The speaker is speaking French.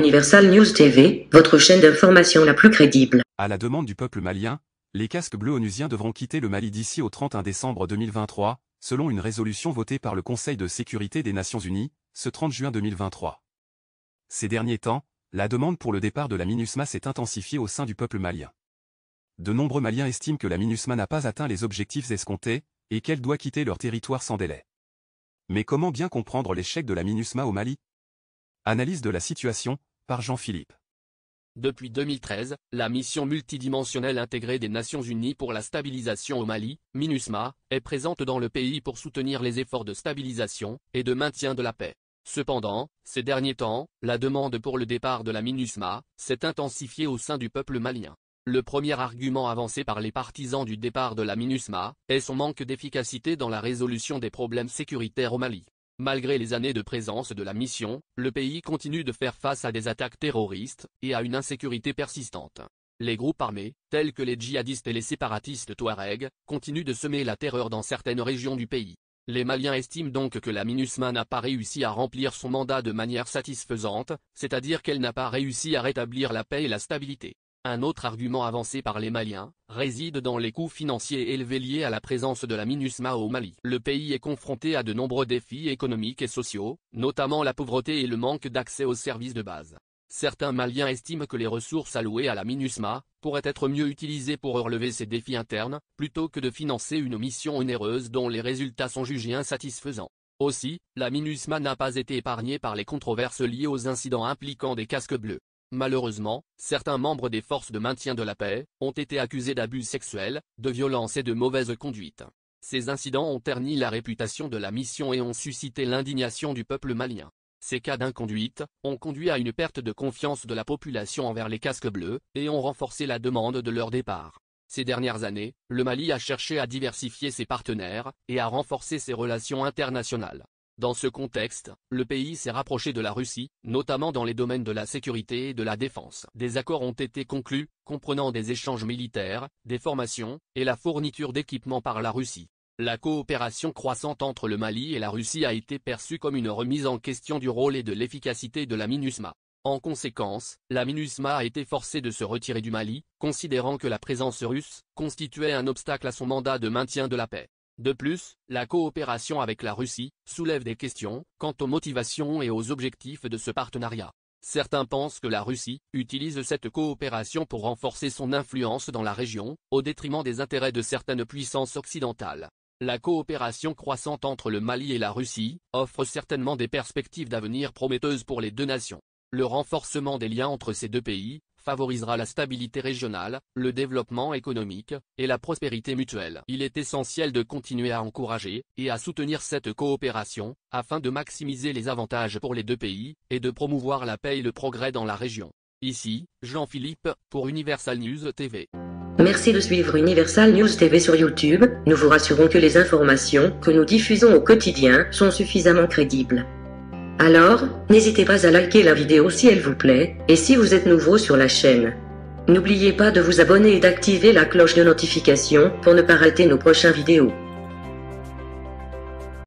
Universal News TV, votre chaîne d'information la plus crédible. À la demande du peuple malien, les casques bleus onusiens devront quitter le Mali d'ici au 31 décembre 2023, selon une résolution votée par le Conseil de sécurité des Nations Unies, ce 30 juin 2023. Ces derniers temps, la demande pour le départ de la MINUSMA s'est intensifiée au sein du peuple malien. De nombreux Maliens estiment que la MINUSMA n'a pas atteint les objectifs escomptés, et qu'elle doit quitter leur territoire sans délai. Mais comment bien comprendre l'échec de la MINUSMA au Mali? Analyse de la situation, par Jean-Philippe. Depuis 2013, la mission multidimensionnelle intégrée des Nations Unies pour la stabilisation au Mali, MINUSMA, est présente dans le pays pour soutenir les efforts de stabilisation et de maintien de la paix. Cependant, ces derniers temps, la demande pour le départ de la MINUSMA s'est intensifiée au sein du peuple malien. Le premier argument avancé par les partisans du départ de la MINUSMA est son manque d'efficacité dans la résolution des problèmes sécuritaires au Mali. Malgré les années de présence de la mission, le pays continue de faire face à des attaques terroristes et à une insécurité persistante. Les groupes armés, tels que les djihadistes et les séparatistes touaregs, continuent de semer la terreur dans certaines régions du pays. Les Maliens estiment donc que la MINUSMA n'a pas réussi à remplir son mandat de manière satisfaisante, c'est-à-dire qu'elle n'a pas réussi à rétablir la paix et la stabilité. Un autre argument avancé par les Maliens réside dans les coûts financiers élevés liés à la présence de la MINUSMA au Mali. Le pays est confronté à de nombreux défis économiques et sociaux, notamment la pauvreté et le manque d'accès aux services de base. Certains Maliens estiment que les ressources allouées à la MINUSMA pourraient être mieux utilisées pour relever ces défis internes, plutôt que de financer une mission onéreuse dont les résultats sont jugés insatisfaisants. Aussi, la MINUSMA n'a pas été épargnée par les controverses liées aux incidents impliquant des casques bleus. Malheureusement, certains membres des forces de maintien de la paix ont été accusés d'abus sexuels, de violence et de mauvaise conduite. Ces incidents ont terni la réputation de la mission et ont suscité l'indignation du peuple malien. Ces cas d'inconduite ont conduit à une perte de confiance de la population envers les casques bleus et ont renforcé la demande de leur départ. Ces dernières années, le Mali a cherché à diversifier ses partenaires et à renforcer ses relations internationales. Dans ce contexte, le pays s'est rapproché de la Russie, notamment dans les domaines de la sécurité et de la défense. Des accords ont été conclus, comprenant des échanges militaires, des formations, et la fourniture d'équipements par la Russie. La coopération croissante entre le Mali et la Russie a été perçue comme une remise en question du rôle et de l'efficacité de la MINUSMA. En conséquence, la MINUSMA a été forcée de se retirer du Mali, considérant que la présence russe constituait un obstacle à son mandat de maintien de la paix. De plus, la coopération avec la Russie soulève des questions quant aux motivations et aux objectifs de ce partenariat. Certains pensent que la Russie utilise cette coopération pour renforcer son influence dans la région, au détriment des intérêts de certaines puissances occidentales. La coopération croissante entre le Mali et la Russie offre certainement des perspectives d'avenir prometteuses pour les deux nations. Le renforcement des liens entre ces deux pays favorisera la stabilité régionale, le développement économique et la prospérité mutuelle. Il est essentiel de continuer à encourager et à soutenir cette coopération, afin de maximiser les avantages pour les deux pays, et de promouvoir la paix et le progrès dans la région. Ici, Jean-Philippe, pour Universal News TV. Merci de suivre Universal News TV sur YouTube, nous vous rassurons que les informations que nous diffusons au quotidien sont suffisamment crédibles. Alors, n'hésitez pas à liker la vidéo si elle vous plaît, et si vous êtes nouveau sur la chaîne. N'oubliez pas de vous abonner et d'activer la cloche de notification pour ne pas rater nos prochaines vidéos.